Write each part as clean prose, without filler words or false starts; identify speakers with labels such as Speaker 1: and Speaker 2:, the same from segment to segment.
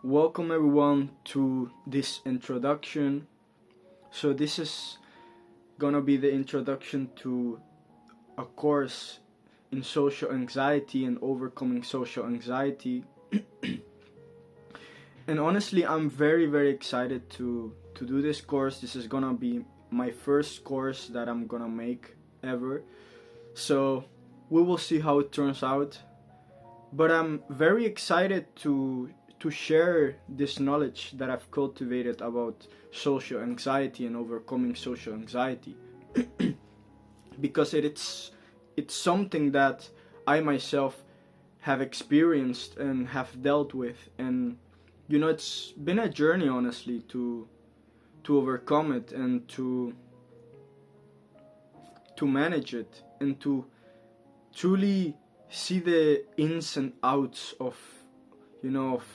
Speaker 1: Welcome everyone to this introduction. So this is gonna be the introduction to a course in social anxiety and overcoming social anxiety. And honestly, I'm very excited to do this course. This is gonna be my first course that I'm gonna make ever. So we will see how it turns out. But I'm very excited to share this knowledge that I've cultivated about social anxiety and overcoming social anxiety because it's something that I myself have experienced and have dealt with, and it's been a journey, honestly, to overcome it and to manage it and to truly see the ins and outs of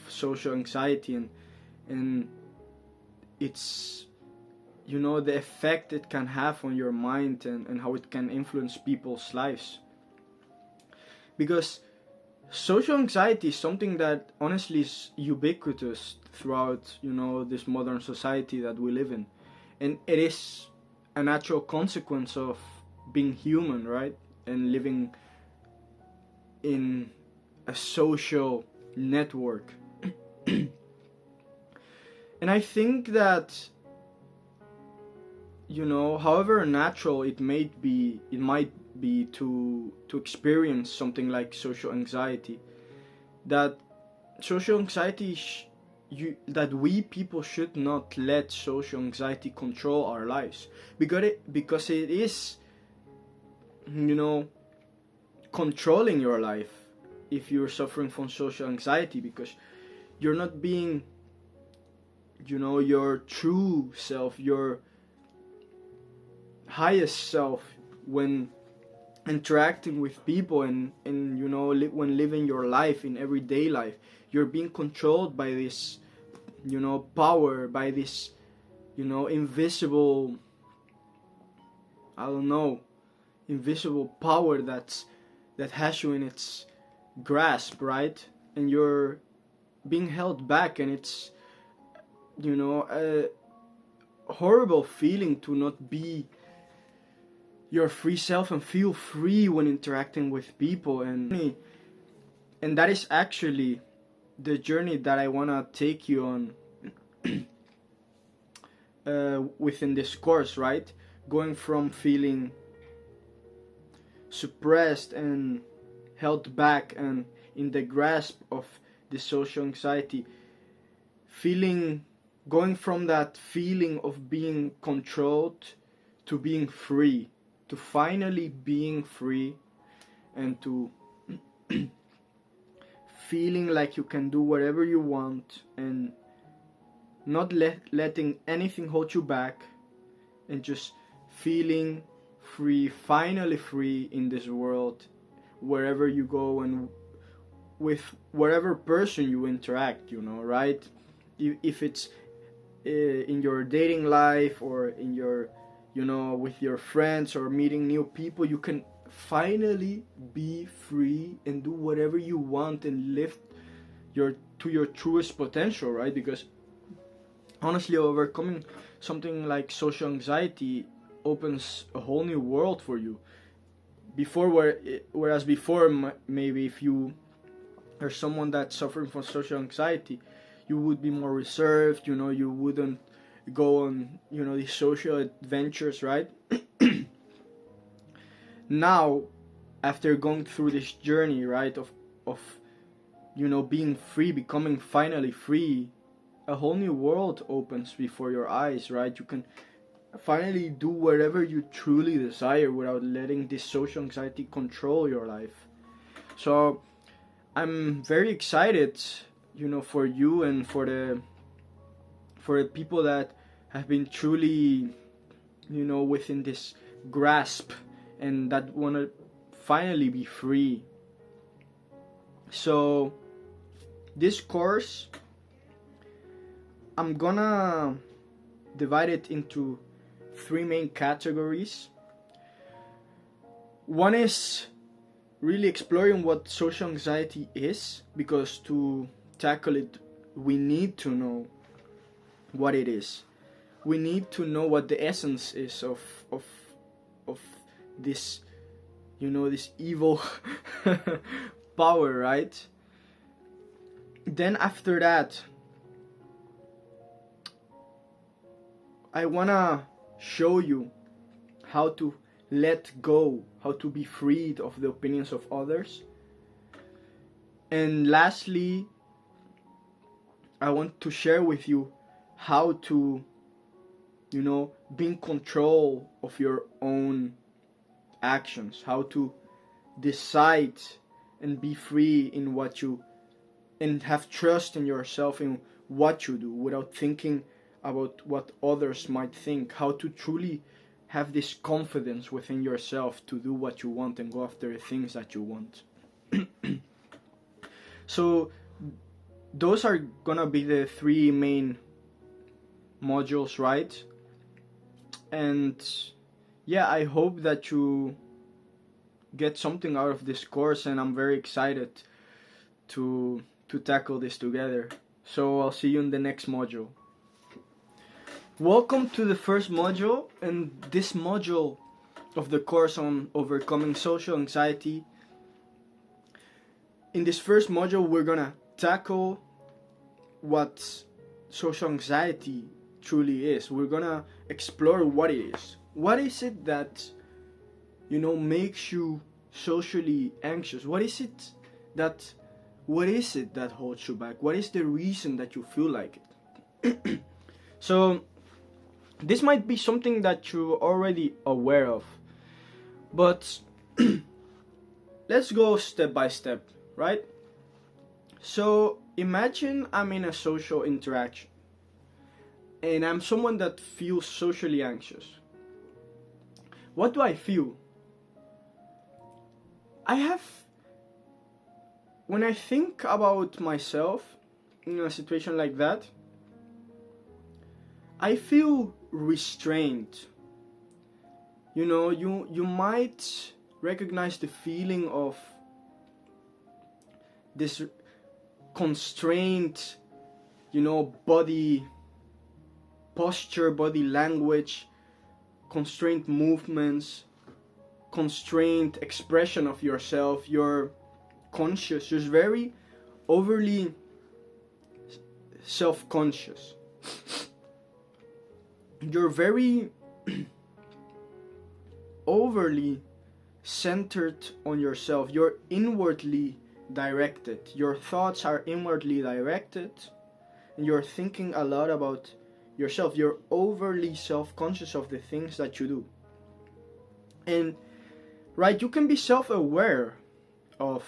Speaker 1: social anxiety and it's the effect it can have on your mind and how it can influence people's lives, because social anxiety is something that honestly is ubiquitous throughout this modern society that we live in, and it is a natural consequence of being human, right, and living in a social network. And I think that however natural it might be to experience something like social anxiety, that social anxiety that we people should not let social anxiety control our lives, because it is controlling your life if you're suffering from social anxiety, because you're not being your true self, your highest self, when interacting with people and when living your life in everyday life. You're being controlled by this power, by this invisible, I don't know, invisible power that has you in its grasp, right? And you're being held back, and it's a horrible feeling to not be your free self and feel free when interacting with people. And that is actually the journey that I want to take you on within this course, right? Going from feeling suppressed and held back and in the grasp of the social anxiety, going from that feeling of being controlled to being free, to finally being free, and to feeling like you can do whatever you want and not letting anything hold you back, and just feeling free, finally free in this world, wherever you go and with whatever person you interact, right? If it's in your dating life or in your with your friends or meeting new people, you can finally be free and do whatever you want and live your truest potential, right? Because honestly, overcoming something like social anxiety opens a whole new world for you. Whereas before, maybe if you are someone that's suffering from social anxiety, you would be more reserved, you wouldn't go on these social adventures, right? Now, after going through this journey, right, of being free, becoming finally free, a whole new world opens before your eyes, right? You can finally do whatever you truly desire without letting this social anxiety control your life. So I'm very excited, for you and for the people that have been truly, within this grasp and that want to finally be free. So this course, I'm gonna divide it into three main categories. One is really exploring what social anxiety is, because to tackle it we need to know what it is. We need to know what the essence is of this, this evil power, right? Then after that, I wanna show you how to let go, how to be freed of the opinions of others. And lastly, I want to share with you how to, be in control of your own actions, how to decide and be free in what you, and have trust in yourself in what you do without thinking about what others might think, how to truly have this confidence within yourself to do what you want and go after the things that you want. So those are gonna be the 3 main modules, right? And yeah, I hope that you get something out of this course, and I'm very excited to tackle this together. So I'll see you in the next module. Welcome to the first module, and this module of the course on overcoming social anxiety. In this first module, we're gonna tackle what social anxiety truly is. We're gonna explore what it is. What is it that, makes you socially anxious? What is it that holds you back? What is the reason that you feel like it? So this might be something that you're already aware of, but let's go step by step, right? So imagine I'm in a social interaction and I'm someone that feels socially anxious. What do I feel? When I think about myself in a situation like that, I feel restrained. You might recognize the feeling of this constrained, body posture, body language, constrained movements, constrained expression of yourself. You're conscious, you're very overly self-conscious. You're very overly centered on yourself. You're inwardly directed. Your thoughts are inwardly directed, and you're thinking a lot about yourself. You're overly self-conscious of the things that you do. And right, you can be self-aware of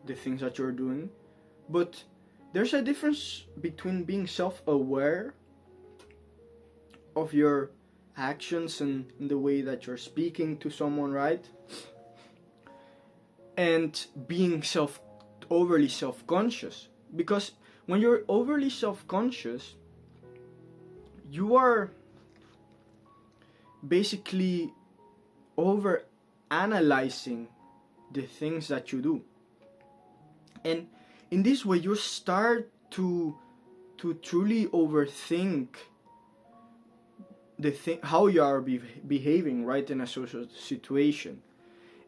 Speaker 1: the things that you're doing, but there's a difference between being self-aware of your actions and the way that you're speaking to someone, right? And being overly self-conscious. Because when you're overly self-conscious, you are basically over analyzing the things that you do. And in this way, you start to truly overthink how you are behaving, right, in a social situation.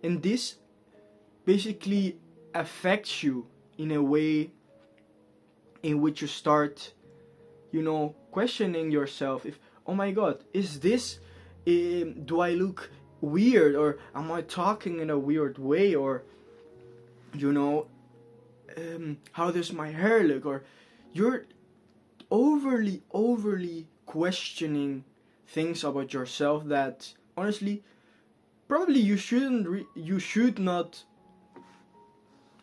Speaker 1: And this basically affects you in a way in which you start, questioning yourself. If, oh my God, is this, do I look weird, or am I talking in a weird way, or, how does my hair look? Or you're overly questioning things about yourself that honestly probably you should not,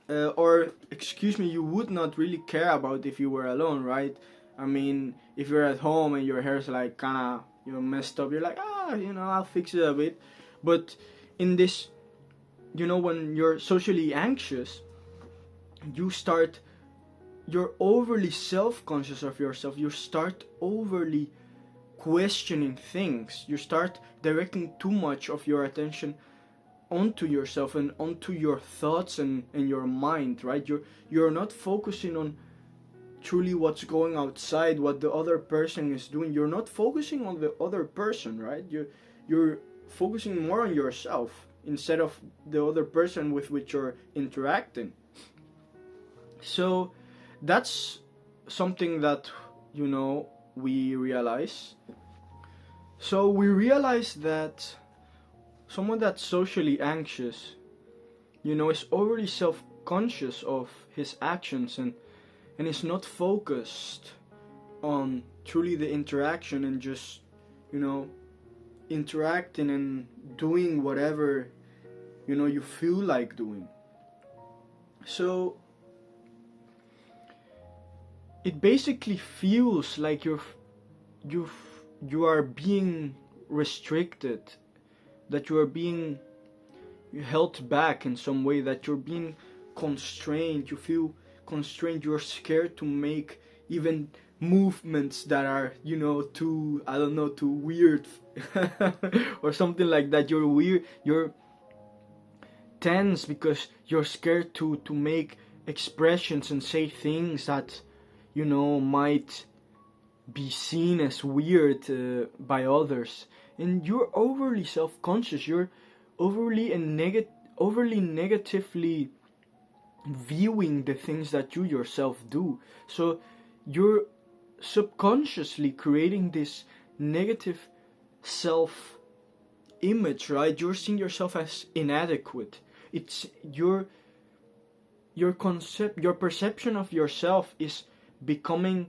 Speaker 1: you would not really care about if you were alone, right? I mean, if you're at home and your hair's like kinda messed up, you're like, I'll fix it a bit. But in this, when you're socially anxious, you're overly self-conscious of yourself. You start overly questioning things. You start directing too much of your attention onto yourself and onto your thoughts and your mind, right? You're not focusing on truly what's going outside, what the other person is doing. You're not focusing on the other person, right? You're focusing more on yourself instead of the other person with which you're interacting. So that's something that, you know, we realize. So we realize that someone that's socially anxious, you know, is overly self-conscious of his actions and is not focused on truly the interaction and just, you know, interacting and doing whatever, you know, you feel like doing. So it basically feels like you are being restricted, that you are being held back in some way, that you're being constrained. You feel constrained. You're scared to make even movements that are, you know, too, I don't know, too weird or something like that. You're weird. You're tense because you're scared to make expressions and say things that, you know, might be seen as weird by others. And you're overly self-conscious. You're overly negatively viewing the things that you yourself do. So you're subconsciously creating this negative self-image, right? You're seeing yourself as inadequate. It's your perception of yourself is becoming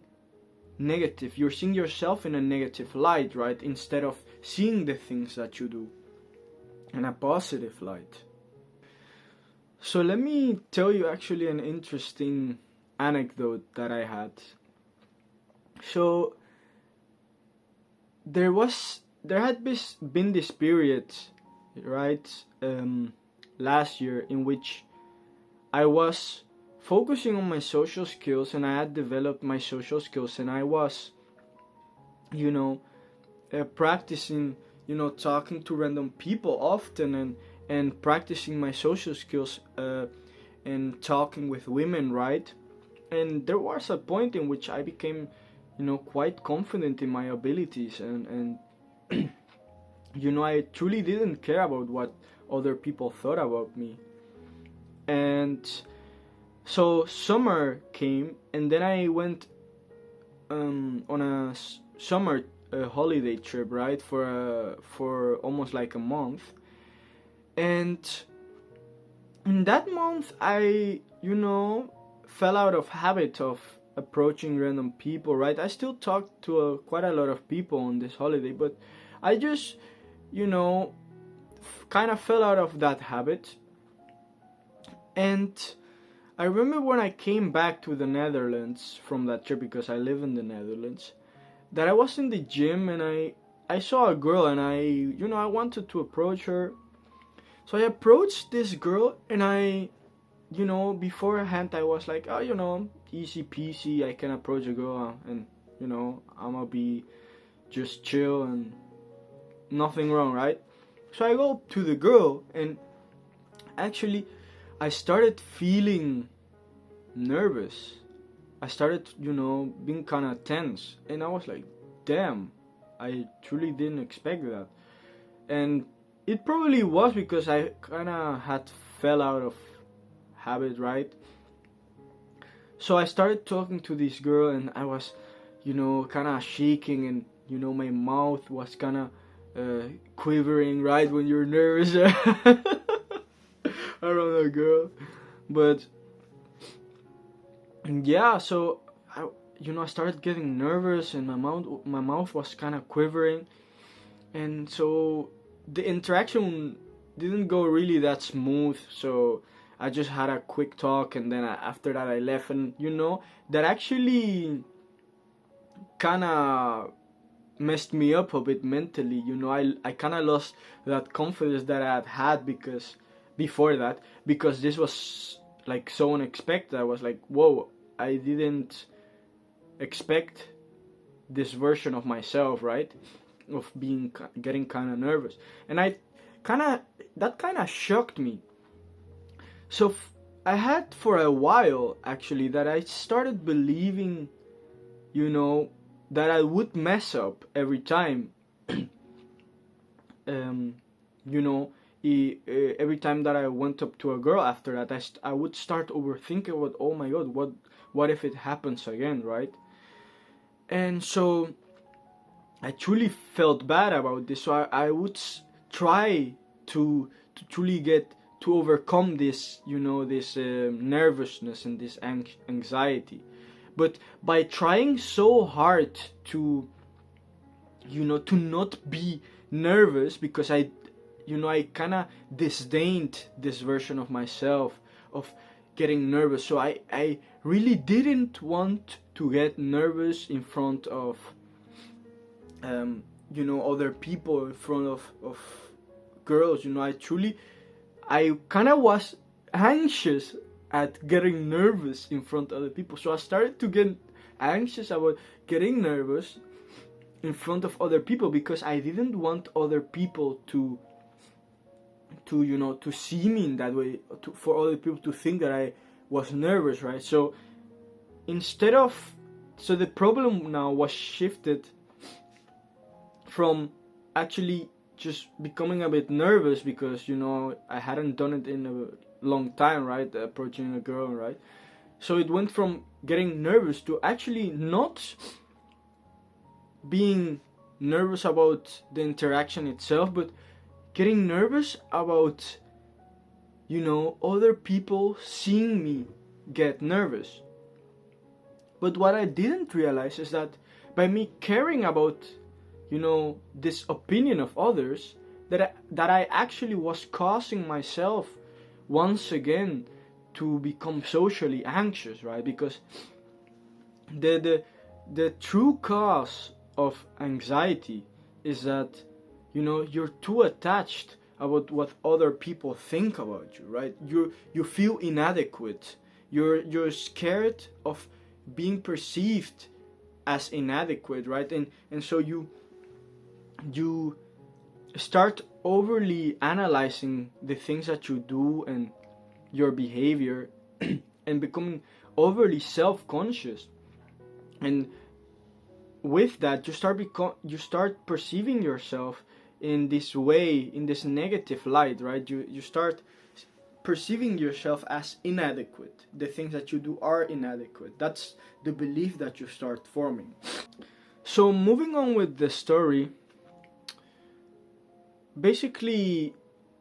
Speaker 1: negative. You're seeing yourself in a negative light, right? Instead of seeing the things that you do in a positive light. So let me tell you actually an interesting anecdote that I had. So there had been this period, right, last year, in which I was focusing on my social skills, and I had developed my social skills, and I was, you know, practicing, you know, talking to random people often, and practicing my social skills and talking with women, right? And there was a point in which I became, you know, quite confident in my abilities, and you know, I truly didn't care about what other people thought about me. And so summer came, and then I went on a summer holiday trip, right, for almost like a month. And in that month, I, you know, fell out of habit of approaching random people, right? I still talked to quite a lot of people on this holiday, but I just, you know, kind of fell out of that habit. And I remember when I came back to the Netherlands from that trip, because I live in the Netherlands, that I was in the gym and I saw a girl, and I, you know, I wanted to approach her. So I approached this girl, and I, you know, beforehand I was like, oh, you know, easy peasy, I can approach a girl, and, you know, I'm gonna be just chill and nothing wrong, right? So I go up to the girl, and actually I started feeling nervous. I started, you know, being kind of tense, and I was like, damn, I truly didn't expect that. And it probably was because I kind of had fell out of habit, right? So I started talking to this girl, and I was, you know, kind of shaking, and, you know, my mouth was kind of quivering, right, when you're nervous around a girl. But yeah, so I, you know, I started getting nervous, and my mouth was kind of quivering, and so the interaction didn't go really that smooth. So I just had a quick talk, and then after that I left, and, you know, that actually kind of messed me up a bit mentally. You know, I kind of lost that confidence that I had because before that, because this was like so unexpected. I was like, whoa, I didn't expect this version of myself, right, of getting kind of nervous. And I that kind of shocked me. So I had for a while actually that I started believing, that I would mess up every time. um, every time that I went up to a girl after that, I would start overthinking about, oh my god, what if it happens again, right? And so I truly felt bad about this. So I would try to truly get to overcome this, this nervousness and this anxiety. But by trying so hard to, to not be nervous, because I kind of disdained this version of myself of getting nervous. So I really didn't want to get nervous in front of, other people, in front of girls. I kind of was anxious at getting nervous in front of other people. So I started to get anxious about getting nervous in front of other people, because I didn't want other people to see me in that way, for other people to think that I was nervous, right? So the problem now was shifted from actually just becoming a bit nervous, because I hadn't done it in a long time, right? Approaching a girl, right? So it went from getting nervous to actually not being nervous about the interaction itself, but getting nervous about, other people seeing me get nervous. But what I didn't realize is that by me caring about, this opinion of others, that I actually was causing myself once again to become socially anxious, right? Because the true cause of anxiety is that, you're too attached about what other people think about you, right? You feel inadequate. You're scared of being perceived as inadequate, right? And so you start overly analyzing the things that you do and your behavior and becoming overly self-conscious. And with that, you start perceiving yourself in this way, in this negative light, right? You start perceiving yourself as inadequate. The things that you do are inadequate. That's the belief that you start forming. So moving on with the story, basically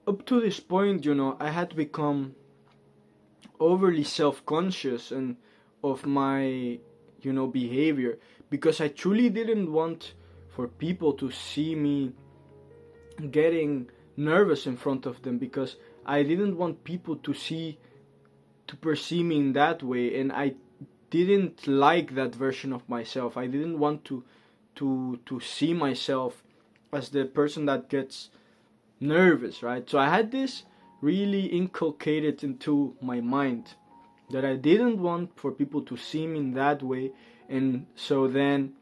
Speaker 1: up to this point, I had become overly self-conscious and of my behavior, because I truly didn't want for people to see me getting nervous in front of them, because I didn't want people to perceive me in that way, and I didn't like that version of myself. I didn't want to see myself as the person that gets nervous, right? So I had this really inculcated into my mind that I didn't want for people to see me in that way. And so then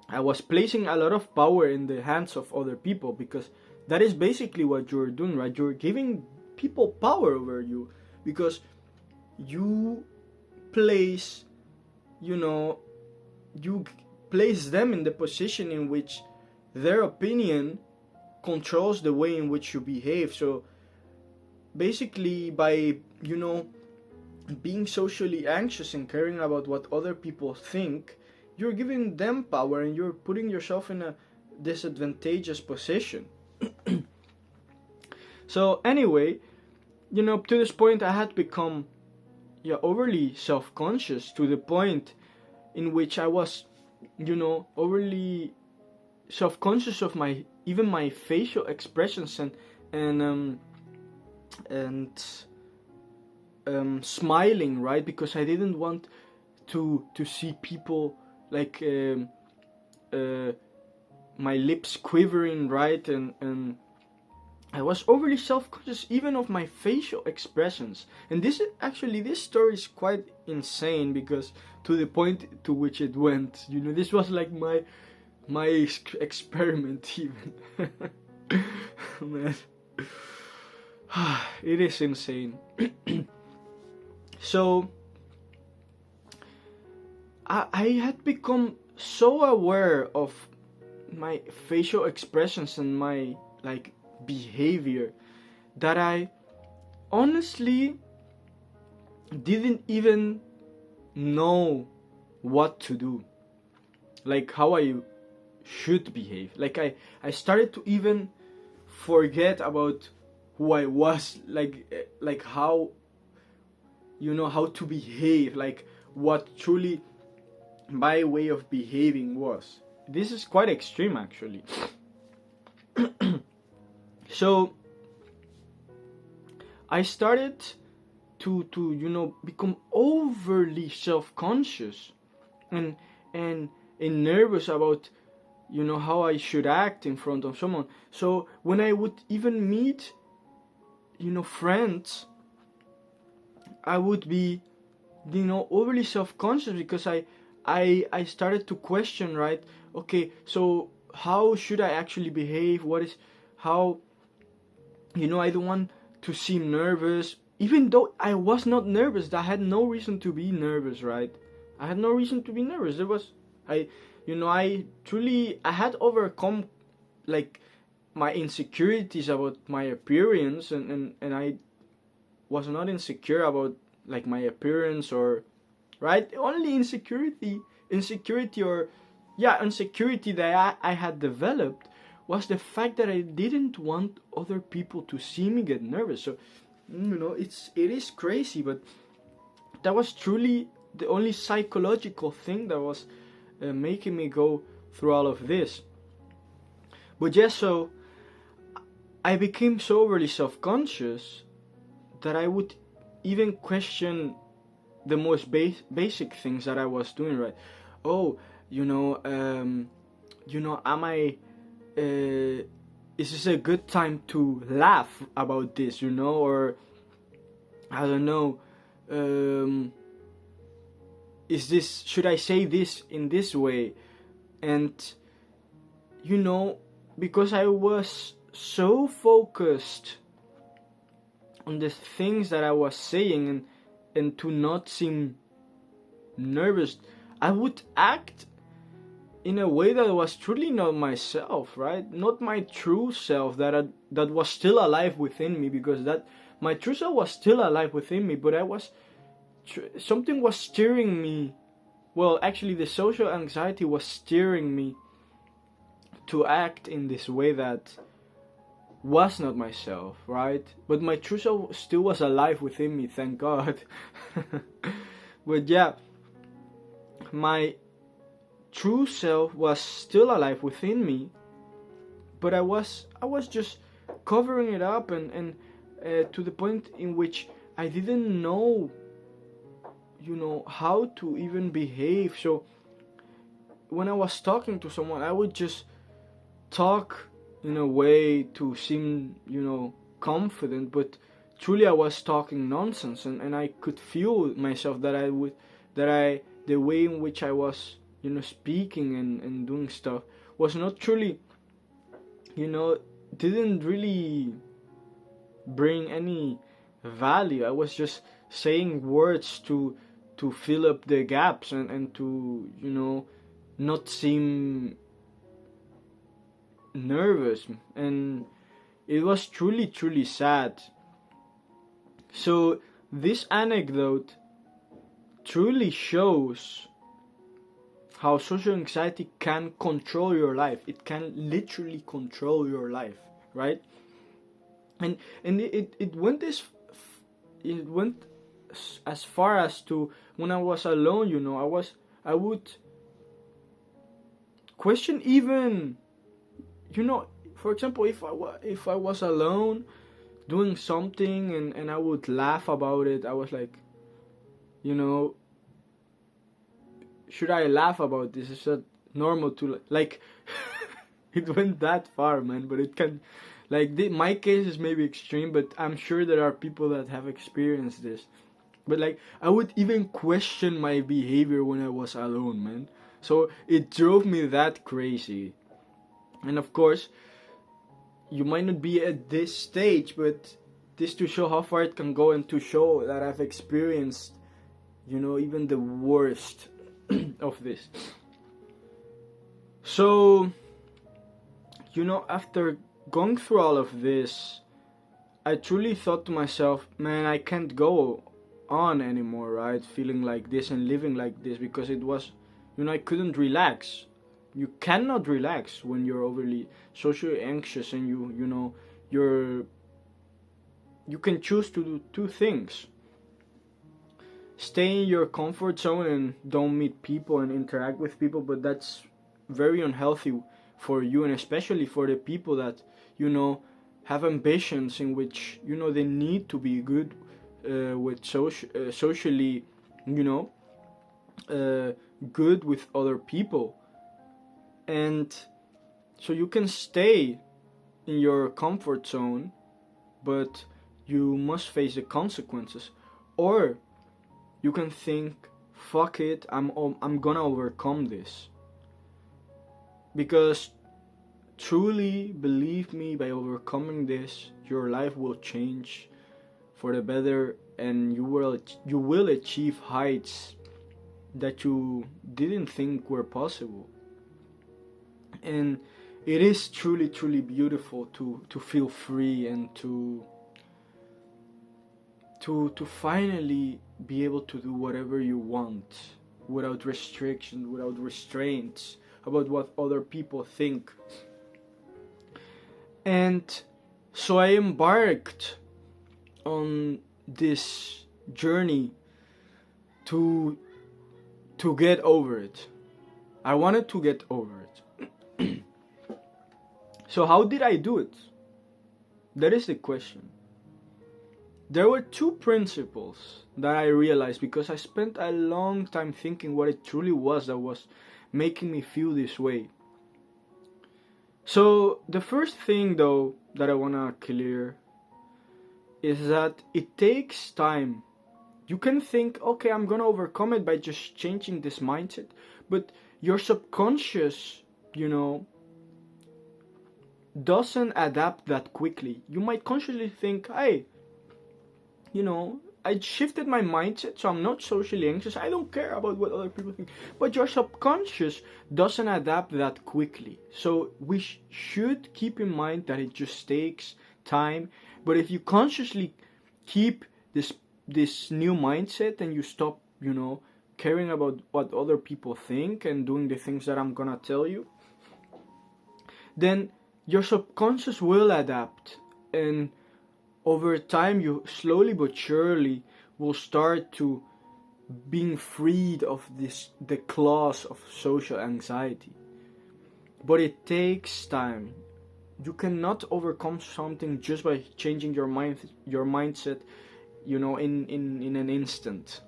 Speaker 1: I was placing a lot of power in the hands of other people, because that is basically what you're doing, right? You're giving people power over you, because you place you place them in the position in which their opinion controls the way in which you behave. So basically, by being socially anxious and caring about what other people think, you're giving them power and you're putting yourself in a disadvantageous position. So anyway, up to this point I had become overly self-conscious, to the point in which I was overly self-conscious of my facial expressions and smiling, right? Because I didn't want to see people like my lips quivering, right? And I was overly self-conscious even of my facial expressions. And this story is quite insane, because to the point to which it went, this was like my experiment even. Man. It is insane. So I had become so aware of my facial expressions and my like behavior that I honestly didn't even know what to do, like how I should behave. Like I started to even forget about who I was, like how, you know, how to behave, like what truly my way of behaving was. This is quite extreme actually. So I started to you know become overly self-conscious and and and nervous about, you know, how I should act in front of someone. So when I would even meet, you know, friends, I would be, you know, overly self-conscious because I started to question, right? Okay, so how should I actually behave? What is how, you know, I don't want to seem nervous, even though I was not nervous. I had no reason to be nervous, right? I had no reason to be nervous. There was I, you know, I had overcome like my insecurities about my appearance, and I was not insecure about like my appearance, or right, only insecurity or yeah, insecurity that I had developed was the fact that I didn't want other people to see me get nervous. So, you know, it is crazy, but that was truly the only psychological thing that was making me go through all of this. But yeah, so I became so overly self-conscious that I would even question the most basic things that I was doing, right? Oh, am I? Is this a good time to laugh about this? You know, or I don't know. Is this? Should I say this in this way? And you know, because I was so focused on the things that I was saying and to not seem nervous, I would act in a way that was truly not myself, right? Not my true self that was still alive within me, because that my true self was still alive within me, but I was something was steering me. Well, actually, the social anxiety was steering me to act in this way that was not myself, right? But my true self still was alive within me, thank God. But yeah, my true self was still alive within me, but I was just covering it up, and to the point in which I didn't know, you know, how to even behave. So when I was talking to someone, I would just talk in a way to seem, you know, confident, but truly I was talking nonsense, and I could feel myself that the way in which I was, you know, speaking and doing stuff was not truly, you know, didn't really bring any value. I was just saying words to fill up the gaps and to, you know, not seem nervous, and it was truly sad. So this anecdote truly shows how social anxiety can control your life. It can literally control your life, right? And it went it went as far as to when I was alone, you know, I would question even, you know, for example, if I was alone doing something and I would laugh about it, I was like, you know, should I laugh about this? Is that normal to like? It went that far, man. But it can, like, my case is maybe extreme, but I'm sure there are people that have experienced this. But like, I would even question my behavior when I was alone, man. So it drove me that crazy. And of course, you might not be at this stage, but this to show how far it can go, and to show that I've experienced, even the worst of this. So, after going through all of this, I truly thought to myself, man, I can't go on anymore, right? Feeling like this and living like this, because it was, I couldn't relax. You cannot relax when you're overly socially anxious, and you can choose to do two things: stay in your comfort zone and don't meet people and interact with people, but that's very unhealthy for you, and especially for the people that have ambitions in which they need to be good with socially good with other people. And so you can stay in your comfort zone, but you must face the consequences. Or you can think, fuck it, I'm gonna overcome this. Because truly, believe me, by overcoming this, your life will change for the better, and you will achieve heights that you didn't think were possible. And it is truly, truly beautiful to feel free, and to finally be able to do whatever you want without restriction, without restraints about what other people think. And so I embarked on this journey to get over it. I wanted to get over it. So how did I do it? That is the question. There were two principles that I realized, because I spent a long time thinking what it truly was that was making me feel this way. So the first thing, though, that I want to clear is that it takes time. You can think, okay, I'm gonna overcome it by just changing this mindset, but your subconscious, doesn't adapt that quickly. You might consciously think, hey, I shifted my mindset, so I'm not socially anxious. I don't care about what other people think. But your subconscious doesn't adapt that quickly. So we should keep in mind that it just takes time. But if you consciously keep this new mindset, and you stop, caring about what other people think and doing the things that I'm gonna tell you, then your subconscious will adapt, and over time you slowly but surely will start to being freed of the claws of social anxiety. But it takes time. You cannot overcome something just by changing your mindset, in an instant.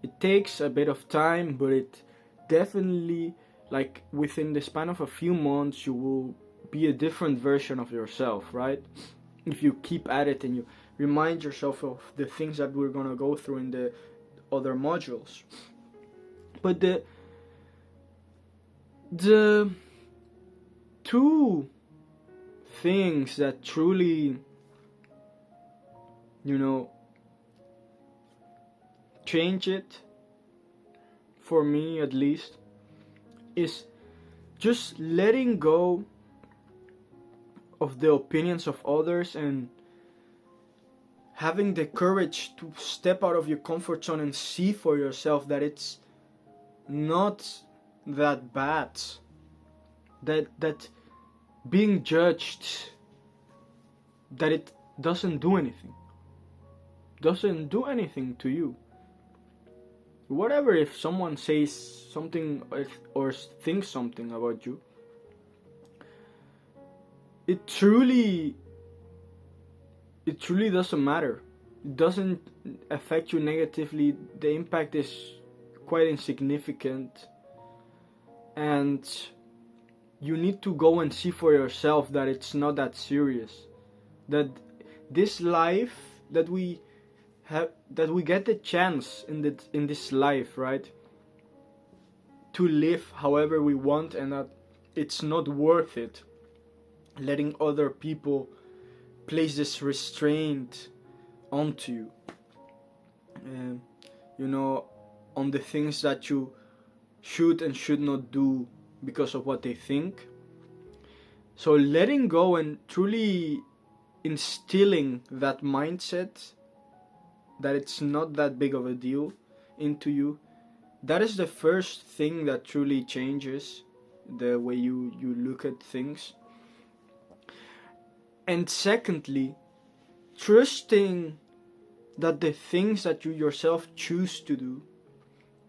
Speaker 1: It takes a bit of time, but it definitely, like within the span of a few months, you will be a different version of yourself, right? If you keep at it and you remind yourself of the things that we're gonna go through in the other modules. But the two things that truly, change it, for me at least, is just letting go of the opinions of others, and having the courage to step out of your comfort zone and see for yourself that it's not that bad, that being judged, that it doesn't do anything to you. Whatever, if someone says something or thinks something about you, it truly doesn't matter. It doesn't affect you negatively. The impact is quite insignificant, and you need to go and see for yourself that it's not that serious. That this life that we have, that we get the chance in this life, right, to live however we want, and that it's not worth it letting other people place this restraint onto you, you know, on the things that you should and should not do because of what they think. So letting go and truly instilling that mindset that it's not that big of a deal into you, that is the first thing that truly changes the way you look at things. And secondly, trusting that the things that you yourself choose to do,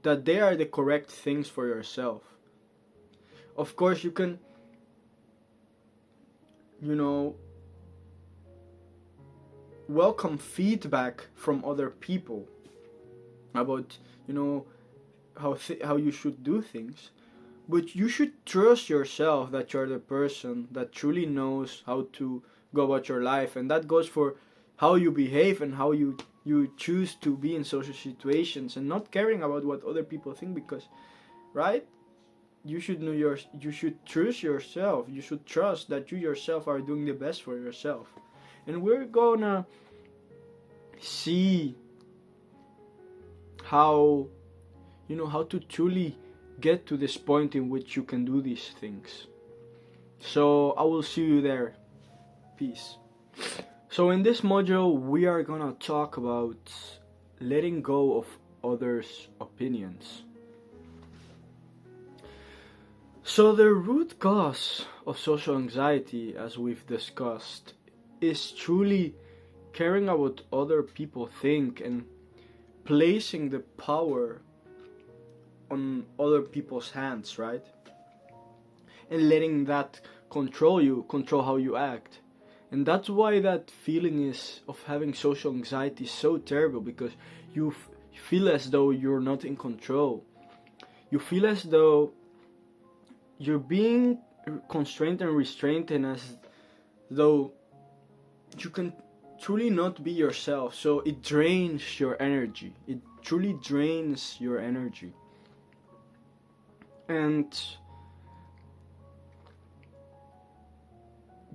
Speaker 1: that they are the correct things for yourself. Of course, you can, you know, welcome feedback from other people about, you know, how you should do things. But you should trust yourself that you're the person that truly knows how to go about your life. And that goes for how you behave and how you choose to be in social situations, and not caring about what other people think, because, right? You should know you should trust yourself. You should trust that you yourself are doing the best for yourself. And we're gonna see how, you know, how to truly get to this point in which you can do these things. So I will see you there. Peace. So in this module we are gonna talk about letting go of others' opinions. So the root cause of social anxiety, as we've discussed, is truly caring about what other people think and placing the power on other people's hands, right? And letting that control you, control how you act. And that's why that feeling is of having social anxiety is so terrible, because you feel as though you're not in control. You feel as though you're being constrained and restrained, and as though you can truly not be yourself. So it drains your energy. It truly drains your energy. And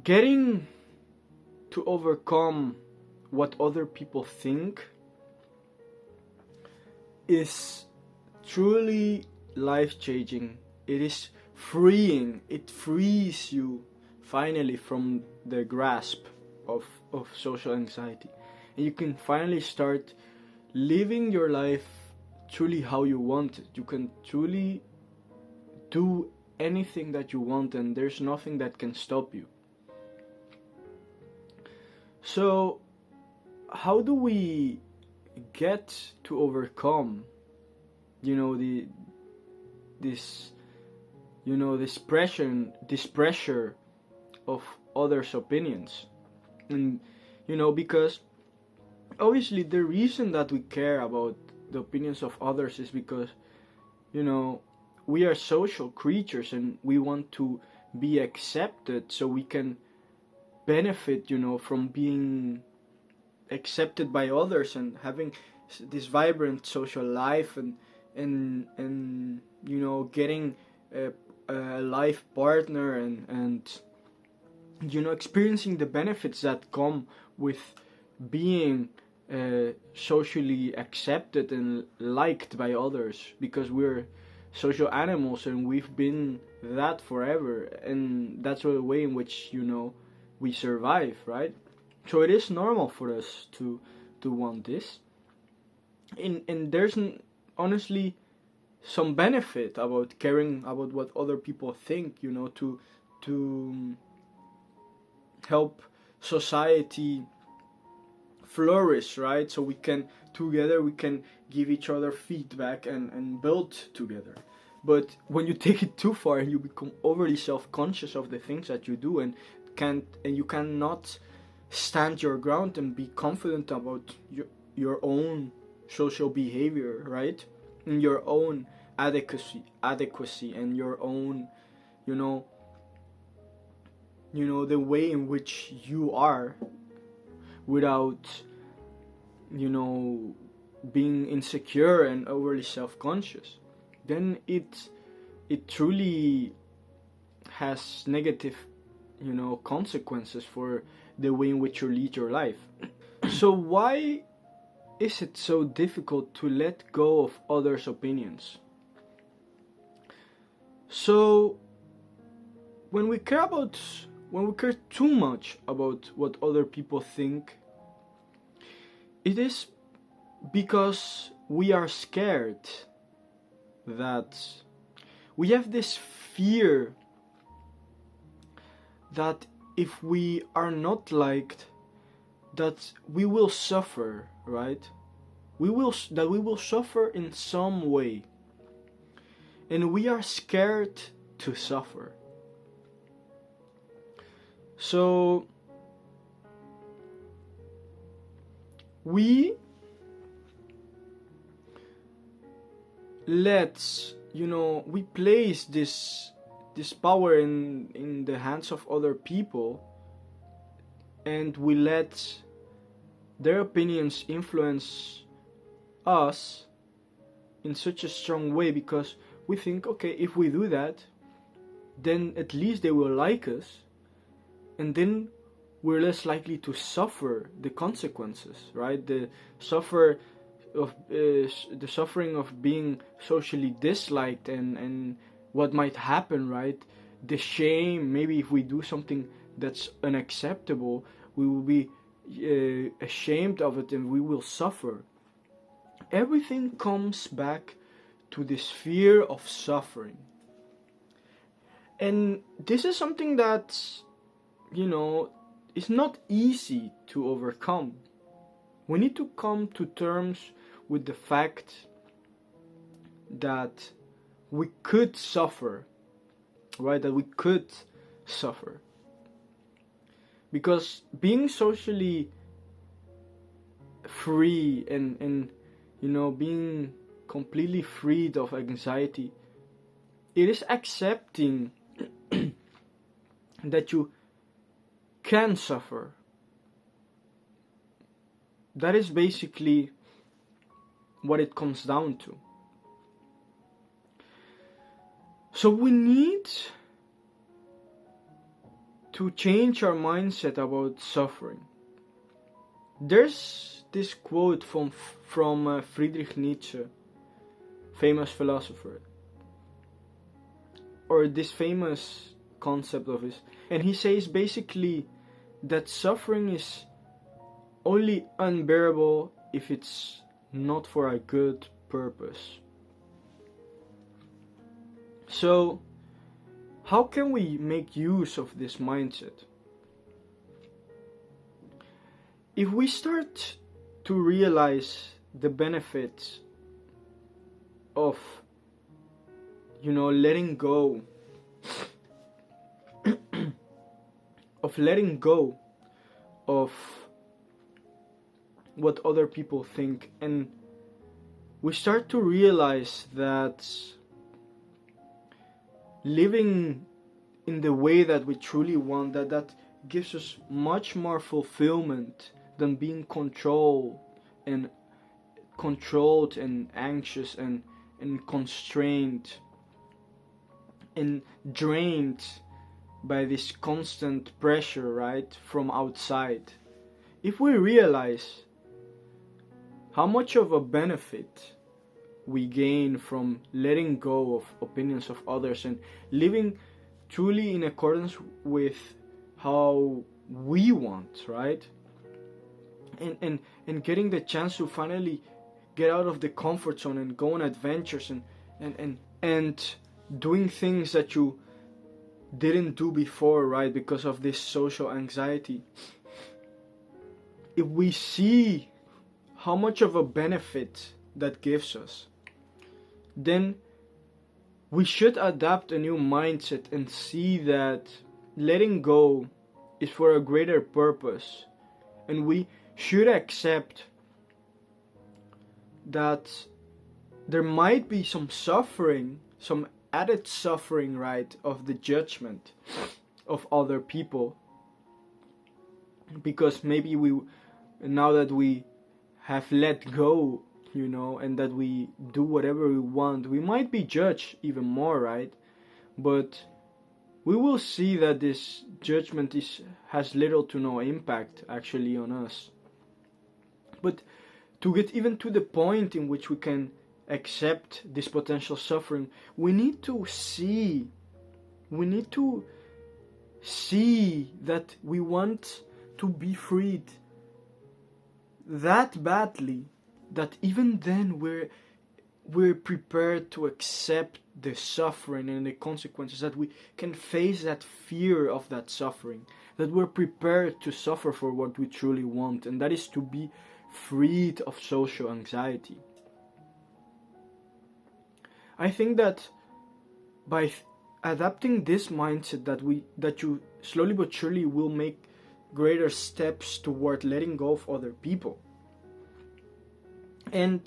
Speaker 1: getting to overcome what other people think is truly life-changing. It is freeing. It frees you finally from the grasp of social anxiety. And you can finally start living your life truly how you want it. You can truly do anything that you want, and there's nothing that can stop you. So how do we get to overcome, you know, this pressure of others' opinions? And you know, because obviously the reason that we care about the opinions of others is because, you know, we are social creatures and we want to be accepted, so we can benefit, you know, from being accepted by others and having this vibrant social life, and you know, getting a life partner, and you know, experiencing the benefits that come with being socially accepted and liked by others, because we're social animals and we've been that forever, and that's the way in which, you know, we survive, right? So it is normal for us to want this, and there's honestly some benefit about caring about what other people think, you know, to help society flourish, right? So we can together we can give each other feedback and build together. But when you take it too far and you become overly self-conscious of the things that you do, and you cannot stand your ground and be confident about your own social behavior, right? And your own adequacy and your own, you know, the way in which you are, without, you know, being insecure and overly self-conscious, then it truly has negative, consequences for the way in which you lead your life. So why is it so difficult to let go of others' opinions? So when we care too much about what other people think, it is because we are scared, that we have this fear that if we are not liked, that we will suffer, right? We will suffer in some way. And we are scared to suffer. So we we place this power in the hands of other people, and we let their opinions influence us in such a strong way, because we think, okay, if we do that, then at least they will like us, and then we're less likely to suffer the consequences, right? The suffering of being socially disliked, and what might happen, right? The shame, maybe if we do something that's unacceptable, we will be ashamed of it and we will suffer. Everything comes back to this fear of suffering. And this is something that, is not easy to overcome. We need to come to terms with the fact that we could suffer, right? That we could suffer. Because being socially free and being completely freed of anxiety, it is accepting that you can suffer. That is basically what it comes down to. So we need to change our mindset about suffering. There's this quote from Friedrich Nietzsche, famous philosopher, or this famous concept of his, and he says basically that suffering is only unbearable if it's not for a good purpose. So, how can we make use of this mindset? If we start to realize the benefits of, letting go, of what other people think, and we start to realize that living in the way that we truly want, that gives us much more fulfillment than being controlled and anxious and constrained and drained by this constant pressure, right, from outside. If we realize how much of a benefit we gain from letting go of opinions of others and living truly in accordance with how we want, right? And getting the chance to finally get out of the comfort zone and go on adventures and doing things that you didn't do before, right? Because of this social anxiety. If we see how much of a benefit that gives us, then we should adapt a new mindset and see that letting go is for a greater purpose, and we should accept that there might be some suffering, some added suffering, right, of the judgment of other people, because maybe now that we have let go, and that we do whatever we want, we might be judged even more, right? But we will see that this judgment has little to no impact actually on us. But to get even to the point in which we can accept this potential suffering, we need to see that we want to be freed that badly, that even then we're prepared to accept the suffering and the consequences, that we can face that fear of that suffering, that we're prepared to suffer for what we truly want, and that is to be freed of social anxiety. I think that by adapting this mindset, that you slowly but surely will make greater steps toward letting go of other people. And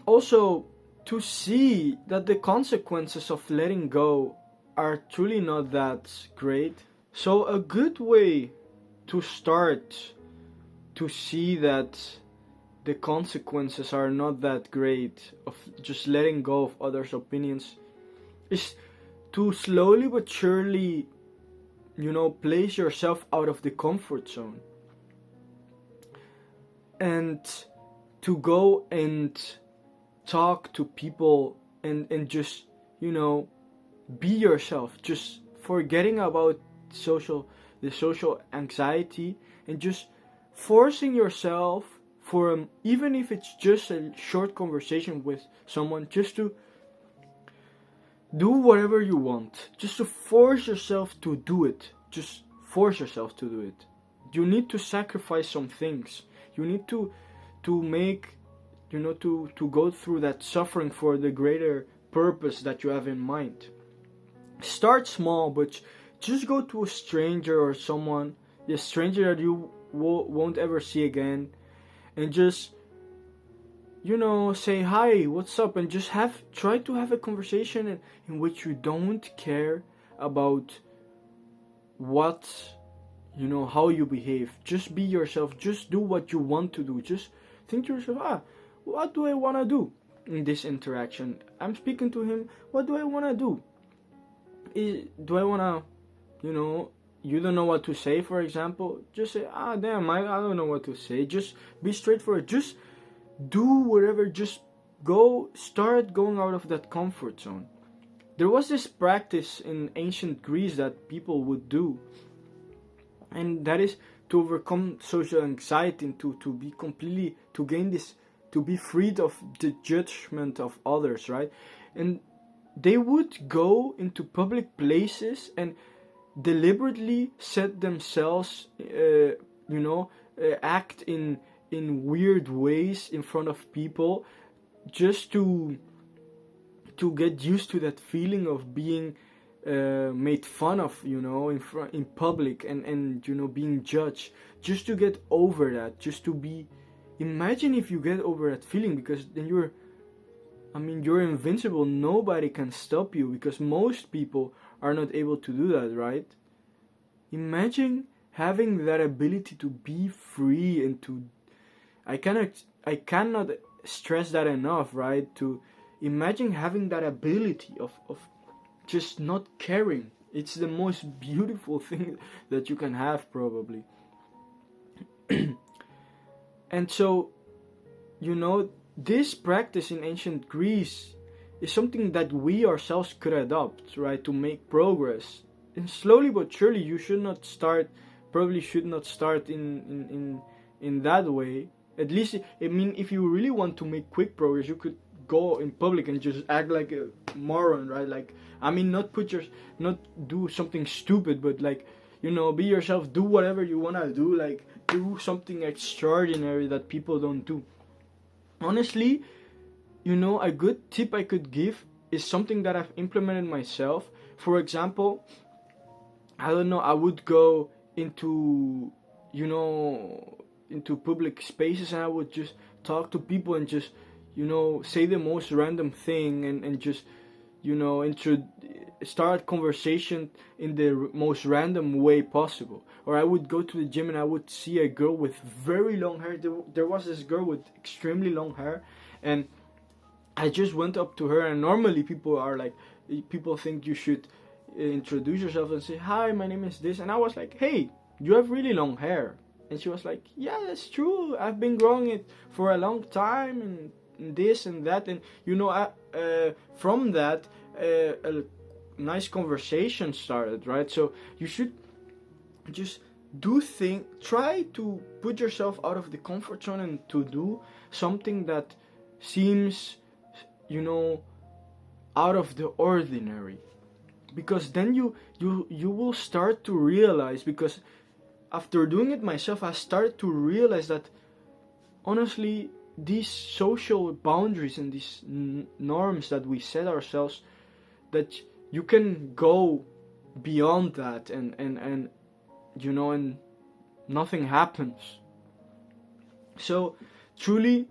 Speaker 1: also to see that the consequences of letting go are truly not that great. So a good way to start to see that the consequences are not that great of just letting go of others' opinions is to slowly but surely, place yourself out of the comfort zone. And to go and talk to people and just, be yourself. Just forgetting about the social anxiety, and just forcing yourself for even if it's just a short conversation with someone, just to do whatever you want, just to force yourself to do it. Just force yourself to do it. You need to sacrifice some things. You need to make, to go through that suffering for the greater purpose that you have in mind. Start small, but just go to a stranger or someone, a stranger that you won't ever see again, and just, say hi, what's up, and just try to have a conversation in which you don't care about what, how you behave. Just be yourself. Just do what you want to do. Just think to yourself, what do I want to do in this interaction? I'm speaking to him. What do I want to do? Do I want to, you don't know what to say, for example? Just say, damn, I don't know what to say. Just be straightforward. Just do whatever. Just start going out of that comfort zone. There was this practice in ancient Greece that people would do, and that is to overcome social anxiety and to be freed of the judgment of others, right? And they would go into public places and deliberately set themselves, act in weird ways in front of people, just to get used to that feeling of being made fun of, in public, and being judged. Just to get over that, imagine if you get over that feeling, because then you're invincible. Nobody can stop you, because most people are not able to do that, right? Imagine having that ability to be free and I cannot stress that enough, right? To imagine having that ability of just not caring. It's the most beautiful thing that you can have, probably. And so, this practice in ancient Greece is something that we ourselves could adopt, right, to make progress. And slowly but surely, you should not start in that way. At least, if you really want to make quick progress, you could go in public and just act like a moron, right? Like, not do something stupid, but be yourself, do whatever you wanna do, do something extraordinary that people don't do. Honestly, a good tip I could give is something that I've implemented myself. For example, I don't know, I would go into public spaces, and I would just talk to people and just, say the most random thing, and just, start conversation in the most random way possible. Or I would go to the gym and I would see a girl with very long hair. There was this girl with extremely long hair, and I just went up to her, and normally people think you should introduce yourself and say, hi, my name is this. And I was like, hey, you have really long hair. And she was like, yeah, that's true. I've been growing it for a long time, and this and that. And, from that, a nice conversation started, right? So you should just try to put yourself out of the comfort zone and to do something that seems, out of the ordinary, because then you will start to realize, because after doing it myself, I started to realize that honestly these social boundaries and these norms that we set ourselves, that you can go beyond that, and nothing happens. So truly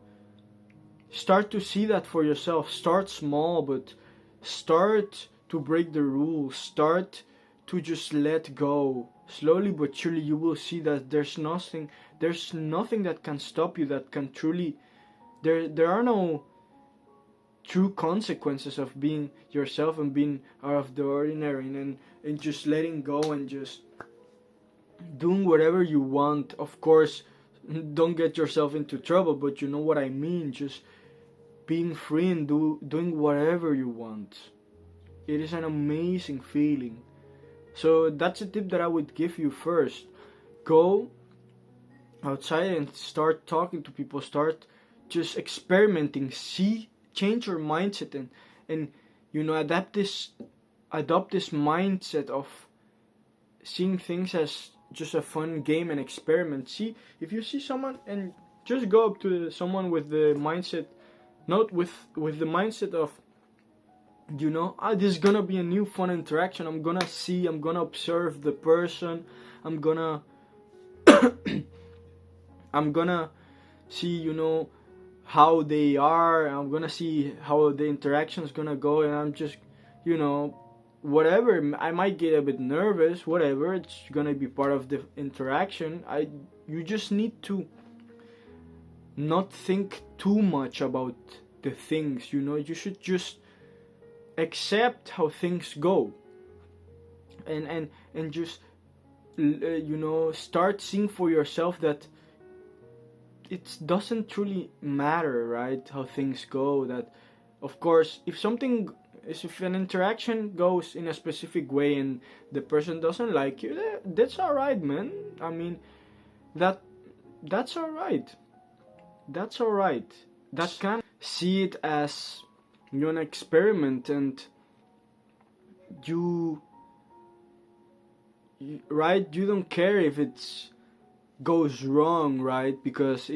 Speaker 1: start to see that for yourself. Start small, but start to break the rules. Start to just let go. Slowly but surely you will see that there's nothing that can stop you, that can truly, there are no true consequences of being yourself and being out of the ordinary, and just letting go and just doing whatever you want. Of course, don't get yourself into trouble, but you know what I mean. Just being free and doing whatever you want. It is an amazing feeling. So that's a tip that I would give you first. Go outside and start talking to people. Start just experimenting. Change your mindset, and adopt this mindset of seeing things as just a fun game and experiment. See, if you see someone, and just go up to someone with the mindset, not with the mindset of, this is gonna be a new fun interaction. I'm gonna observe the person. I'm gonna see, how they are. I'm gonna see how the interaction is gonna go, and I'm just, whatever. I might get a bit nervous. Whatever. It's gonna be part of the interaction. You just need to not think too much about the things. You should just accept how things go, and just start seeing for yourself that it doesn't truly matter, right, how things go. That of course, if an interaction goes in a specific way and the person doesn't like you, that's alright, man. I mean, that's alright. That can see it as an experiment, and you don't care if it goes wrong, right? Because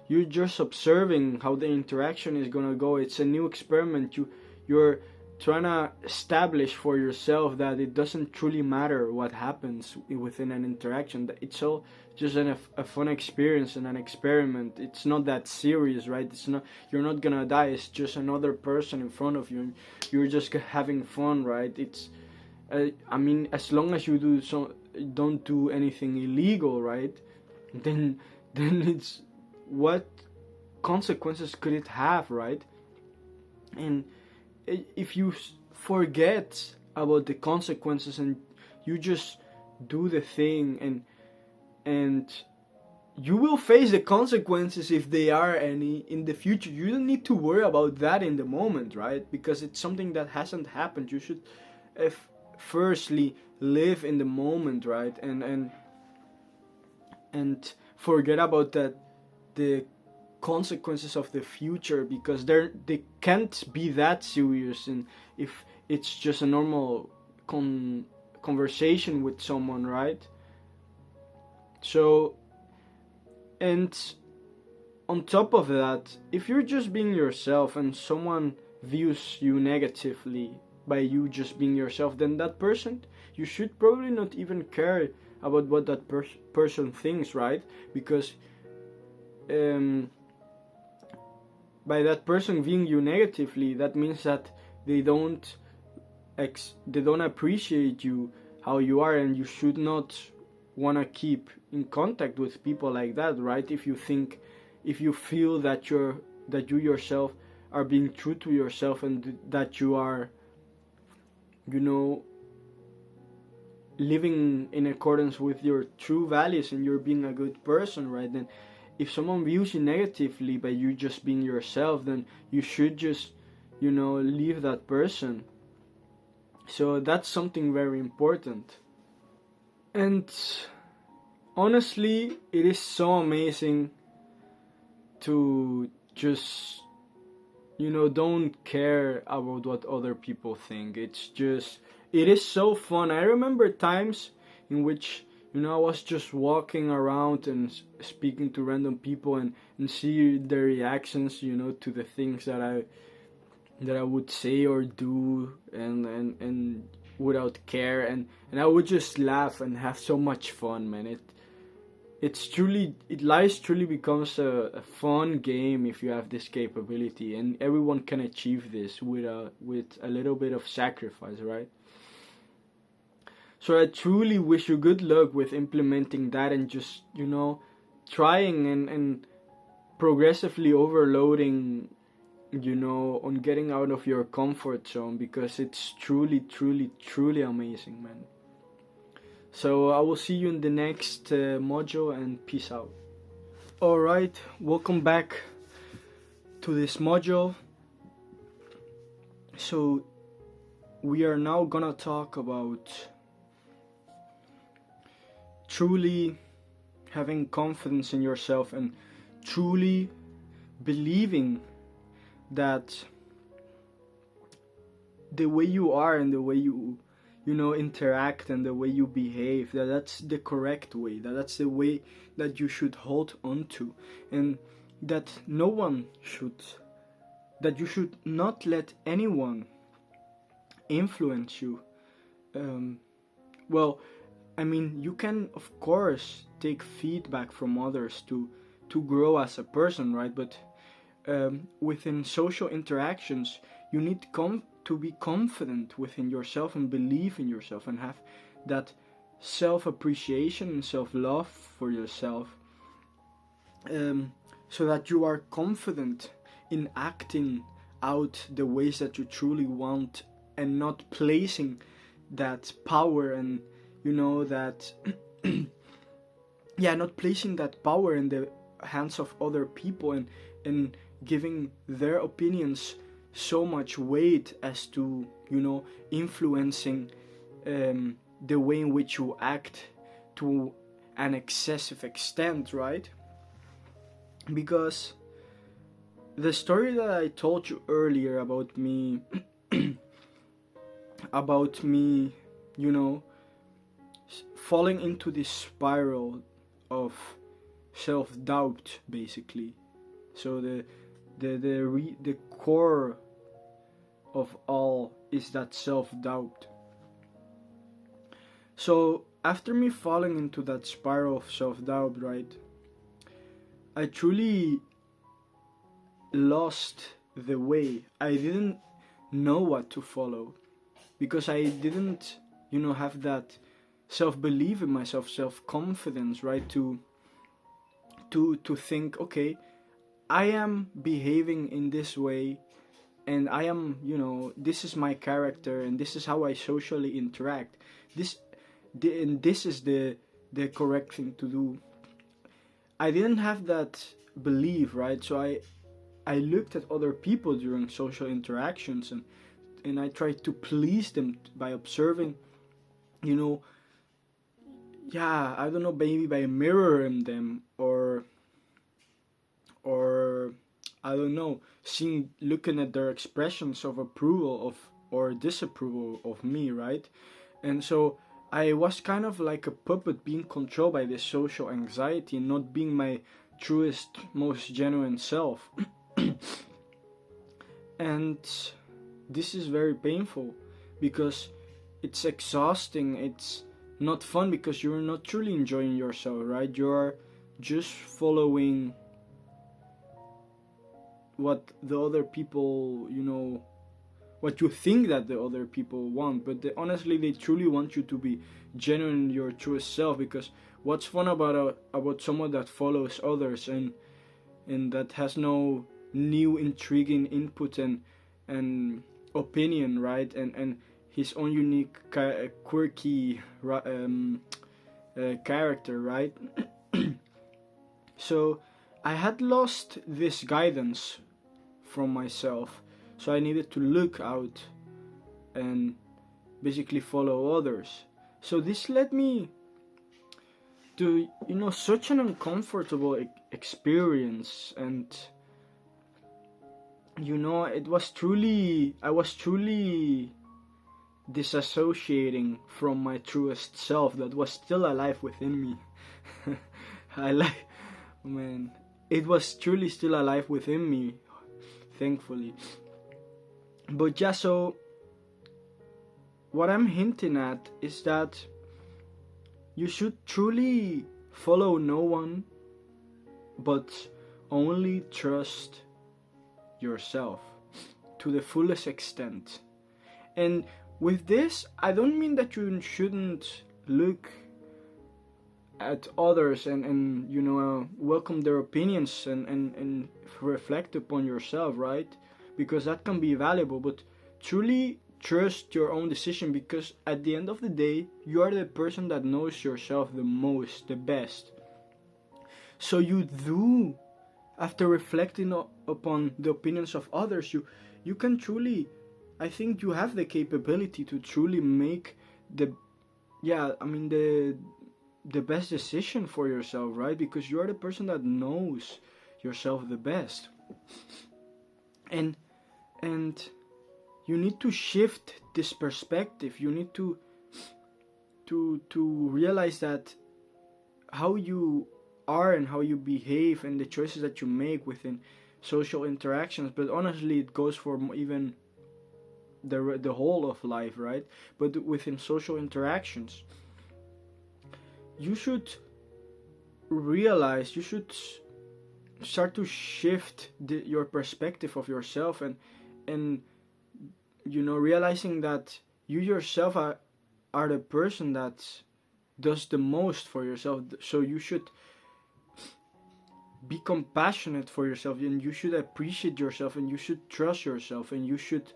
Speaker 1: you're just observing how the interaction is gonna go. It's a new experiment. You're trying to establish for yourself that it doesn't truly matter what happens within an interaction. It's all just a fun experience and an experiment. It's not that serious, right? You're not gonna die. It's just another person in front of you. You're just having fun, right? It's as long as you don't do anything illegal, right? Then it's, what consequences could it have, right? And if you forget about the consequences and you just do the thing, and you will face the consequences if there are any in the future. You don't need to worry about that in the moment, right? Because it's something that hasn't happened. You should firstly live in the moment, right? And forget about the consequences of the future, because they can't be that serious, and if it's just a normal conversation with someone, right? So, and on top of that, if you're just being yourself and someone views you negatively by you just being yourself, then that person, you should probably not even care about what that person thinks, right? Because by that person viewing you negatively, that means that they don't appreciate you how you are, and you should not want to keep in contact with people like that, right? If you feel that you yourself are being true to yourself, and that you are, you know, living in accordance with your true values, and you're being a good person, right? Then if someone views you negatively by you just being yourself, then you should just, you know, leave that person. So that's something very important. And honestly, it is so amazing to just, you know, don't care about what other people think. It's just, it is so fun. I remember times in which, you know, I was just walking around and speaking to random people, and see their reactions, you know, to the things that I would say or do, and without care, and I would just laugh and have so much fun, man. Life truly becomes a fun game if you have this capability, and everyone can achieve this with a little bit of sacrifice, right? So I truly wish you good luck with implementing that, and just, you know, trying and progressively overloading, you know, on getting out of your comfort zone, because it's truly, truly, truly amazing, man. So I will see you in the next module, and peace out. Alright, welcome back to this module. So we are now gonna talk about truly having confidence in yourself, and truly believing that the way you are, and the way you know, interact, and the way you behave, that's the correct way, that's the way that you should hold on to, and that that you should not let anyone influence you. Well, I mean, you can of course take feedback from others to grow as a person, right? But within social interactions, you need to be confident within yourself, and believe in yourself, and have that self-appreciation and self-love for yourself, so that you are confident in acting out the ways that you truly want, and not placing that power, and, you know, that not placing that power in the hands of other people, and giving their opinions so much weight as to, you know, influencing the way in which you act to an excessive extent, right? Because the story that I told you earlier about me you know, falling into this spiral of self-doubt, basically. So the core of all is that self-doubt. So after me falling into that spiral of self-doubt, right, I truly lost the way. I didn't know what to follow, because I didn't, you know, have that self-belief in myself, self-confidence, right, to think, okay, I am behaving in this way, and I am, you know, this is my character, and this is how I socially interact. And this is the correct thing to do. I didn't have that belief, right? So I looked at other people during social interactions, and I tried to please them by observing, you know, I don't know, maybe by mirroring them, or I don't know, looking at their expressions of approval or disapproval of me, right? And so I was kind of like a puppet being controlled by this social anxiety, and not being my truest, most genuine self. And this is very painful, because it's exhausting, it's not fun, because you're not truly enjoying yourself, right? You're just following what the other people, you know, what you think that the other people want, but honestly they truly want you to be genuine, your truest self. Because what's fun about someone that follows others, and that has no new intriguing input and opinion, right? And his own unique quirky character, right? So I had lost this guidance from myself, so I needed to look out and basically follow others. So this led me to, such an uncomfortable experience, and I was truly disassociating from my truest self that was still alive within me. Man, it was truly still alive within me, thankfully. But yeah, so what I'm hinting at is that you should truly follow no one, but only trust yourself to the fullest extent. And with this, I don't mean that you shouldn't look at others and welcome their opinions and reflect upon yourself, right? Because that can be valuable, but truly trust your own decision, because at the end of the day, you are the person that knows yourself the most, the best. So you do, after reflecting upon the opinions of others, you can truly, I think you have the capability to truly make the best decision for yourself, right? Because you are the person that knows yourself the best. And you need to shift this perspective. You need to realize that how you are and how you behave and the choices that you make within social interactions, but honestly it goes for even the whole of life, right? But within social interactions, you should realize, you should start to shift your perspective of yourself and realizing that you yourself are the person that does the most for yourself. So you should be compassionate for yourself, and you should appreciate yourself, and you should trust yourself, and you should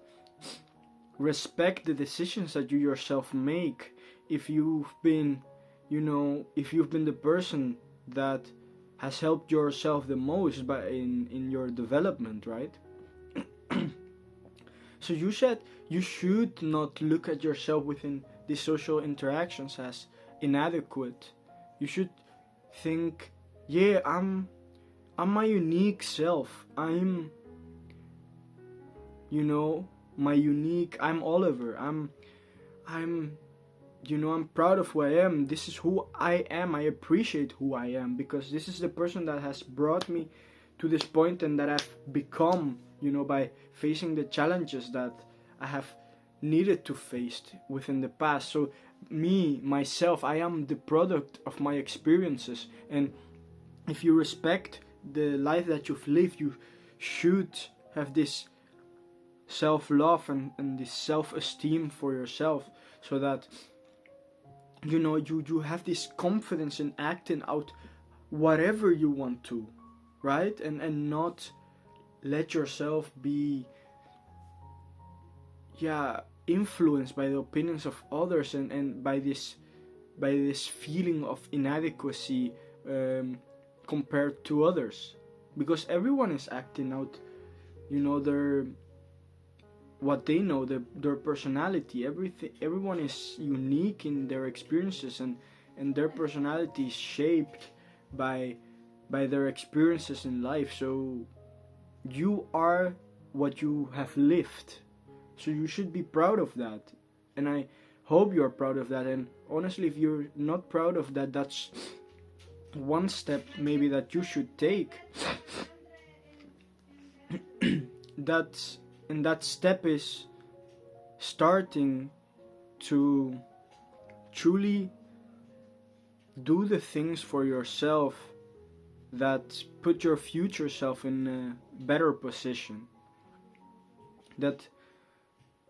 Speaker 1: respect the decisions that you yourself make. If you've been the person that has helped yourself the most in your development, right? So you should not look at yourself within these social interactions as inadequate. You should think, yeah, I'm my unique self. I'm my unique. I'm Oliver. I'm proud of who I am. This is who I am. I appreciate who I am, because this is the person that has brought me to this point and that I've become, by facing the challenges that I have needed to face within the past. So myself, I am the product of my experiences. And if you respect the life that you've lived, you should have this self-love and this self-esteem for yourself, so that you have this confidence in acting out whatever you want to, right? And not let yourself be influenced by the opinions of others and by this feeling of inadequacy compared to others, because everyone is acting out what they know, their personality. Everyone is unique in their experiences, and their personality is shaped by their experiences in life. So you are what you have lived, so you should be proud of that, and I hope you're proud of that. And honestly, if you're not proud of that, that's one step maybe that you should take. That step is starting to truly do the things for yourself that put your future self in a better position, that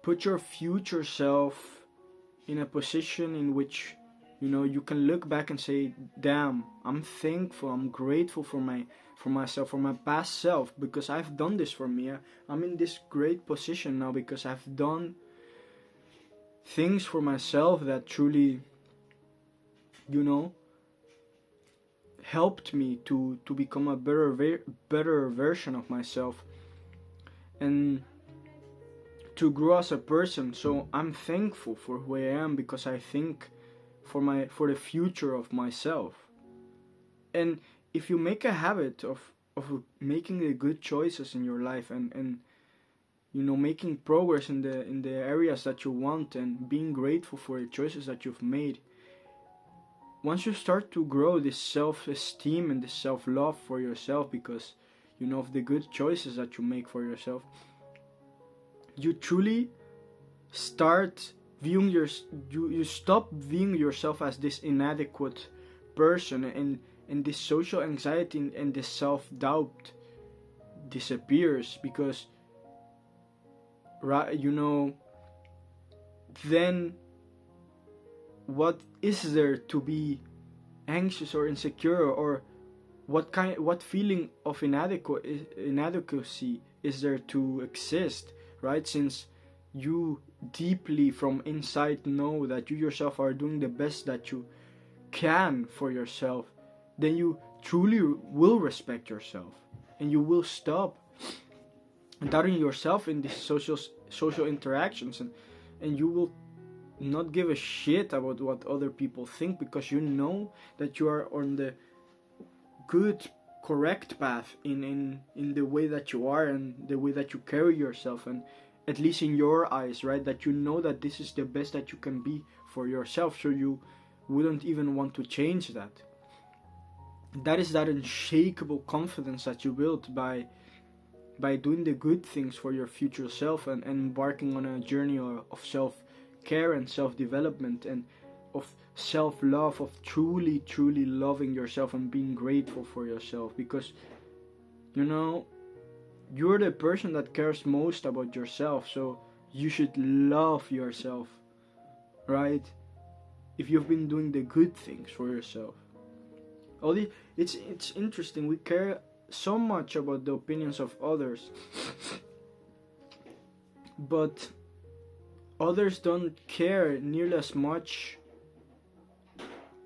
Speaker 1: put your future self in a position in which You can look back and say, damn, I'm thankful, I'm grateful for myself, for my past self, because I've done this for me. I'm in this great position now because I've done things for myself that truly, helped me to become a better version of myself and to grow as a person. So I'm thankful for who I am because I think for the future of myself. And if you make a habit of making the good choices in your life and making progress in the areas that you want and being grateful for the choices that you've made, once you start to grow this self-esteem and this self-love for yourself because of the good choices that you make for yourself, you truly start viewing you stop viewing yourself as this inadequate person, and this social anxiety and this self-doubt disappears, because then what is there to be anxious or insecure, or what feeling of inadequacy is there to exist, right? Since you deeply from inside know that you yourself are doing the best that you can for yourself, then you truly will respect yourself, and you will stop doubting yourself in these social interactions, and you will not give a shit about what other people think, because you know that you are on the good, correct path in the way that you are and the way that you carry yourself, and at least in your eyes, right, that you know that this is the best that you can be for yourself, so you wouldn't even want to change that. That is that unshakable confidence that you build by doing the good things for your future self and embarking on a journey of self-care and self-development and of self-love, of truly loving yourself and being grateful for yourself, because you're the person that cares most about yourself, so you should love yourself, right? If you've been doing the good things for yourself. It's interesting, we care so much about the opinions of others, but others don't care nearly as much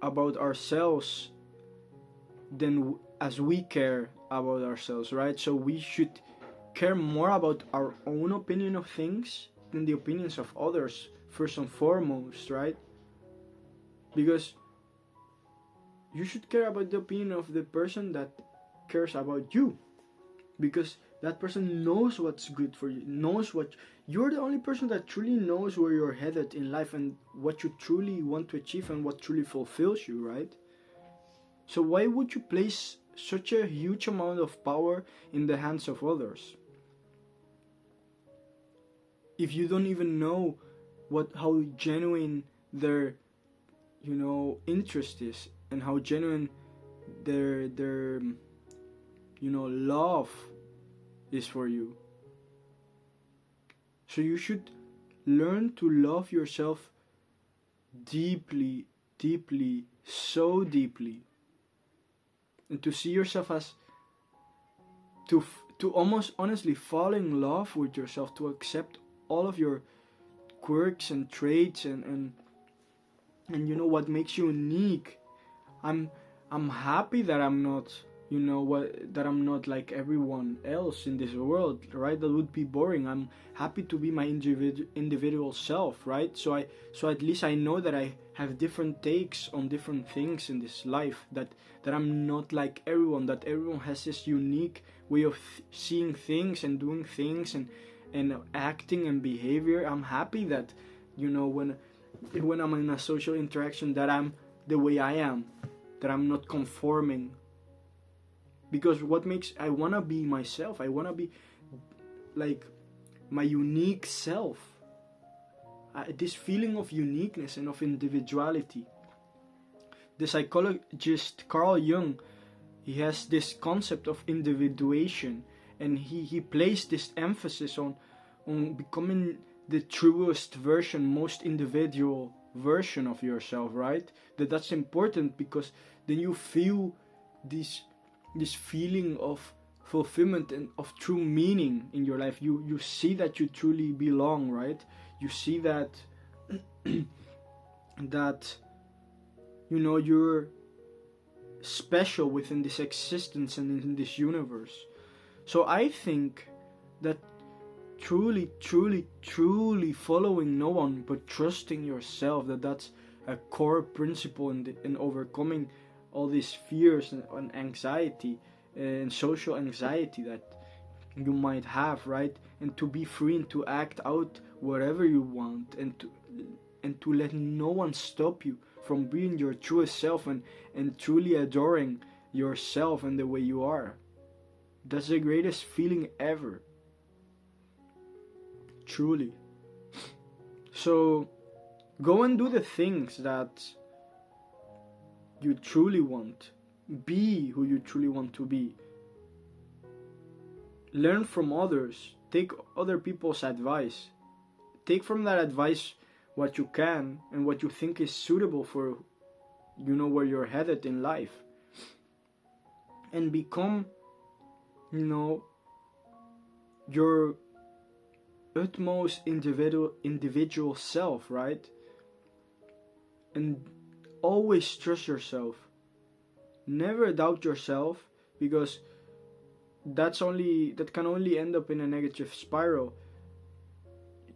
Speaker 1: about ourselves as we care about ourselves, right? So we should care more about our own opinion of things than the opinions of others, first and foremost, right? Because you should care about the opinion of the person that cares about you, because that person knows what's good for you, knows what you're the only person that truly knows where you're headed in life and what you truly want to achieve and what truly fulfills you, right? So why would you place such a huge amount of power in the hands of others if you don't even know how genuine their interest is, and how genuine their love is for you? So you should learn to love yourself deeply, so deeply, and to see yourself as to almost honestly fall in love with yourself, to accept all of your quirks and traits and what makes you unique. I'm happy that I'm not that I'm not like everyone else in this world, right? That would be boring. I'm happy to be my individual self, right? So at least I know that I have different takes on different things in this life, that I'm not like everyone, that everyone has this unique way of seeing things and doing things and acting and behavior. I'm happy that when I'm in a social interaction, that I'm the way I am, that I'm not conforming. Because I want to be myself. I want to be like my unique self. This feeling of uniqueness and of individuality. The psychologist Carl Jung, he has this concept of individuation, and he placed this emphasis on becoming the truest version, most individual version of yourself, right? That's important, because then you feel this feeling of fulfillment and of true meaning in your life. You see that you truly belong, right? You see that that you're special within this existence and in this universe. So I think that truly following no one but trusting yourself, that's a core principle in overcoming all these fears and anxiety and social anxiety that you might have, right? And to be free and to act out whatever you want, and to let no one stop you from being your truest self, and truly adoring yourself and the way you are. That's the greatest feeling ever. Truly. So go and do the things that you truly want. Be who you truly want to be. Learn from others. Take other people's advice. Take from that advice what you can and what you think is suitable for where you're headed in life. And become your utmost individual self, right? And always trust yourself. Never doubt yourself, because that can only end up in a negative spiral.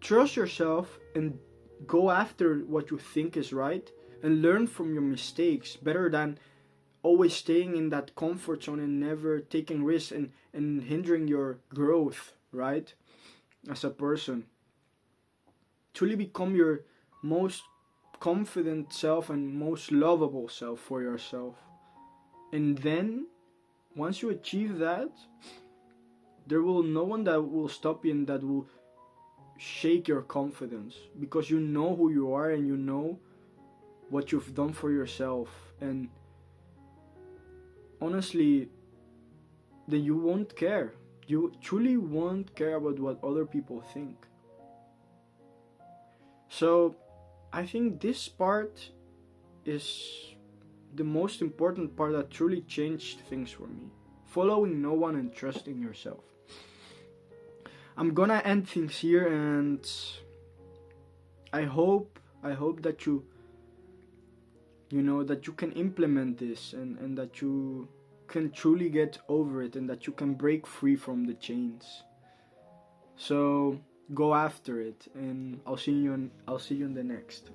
Speaker 1: Trust yourself and go after what you think is right, and learn from your mistakes, better than always staying in that comfort zone and never taking risks and hindering your growth, right? As a person. Truly become your most confident self and most lovable self for yourself. And then, once you achieve that, there will no one that will stop you and that will shake your confidence, because you know who you are and you know what you've done for yourself. And honestly, then you won't care. You truly won't care about what other people think. So I think this part is the most important part that truly changed things for me. Following no one and trusting yourself. I'm gonna end things here, and I hope that you that you can implement this, and that you can truly get over it, and that you can break free from the chains. So go after it, and I'll see you in the next.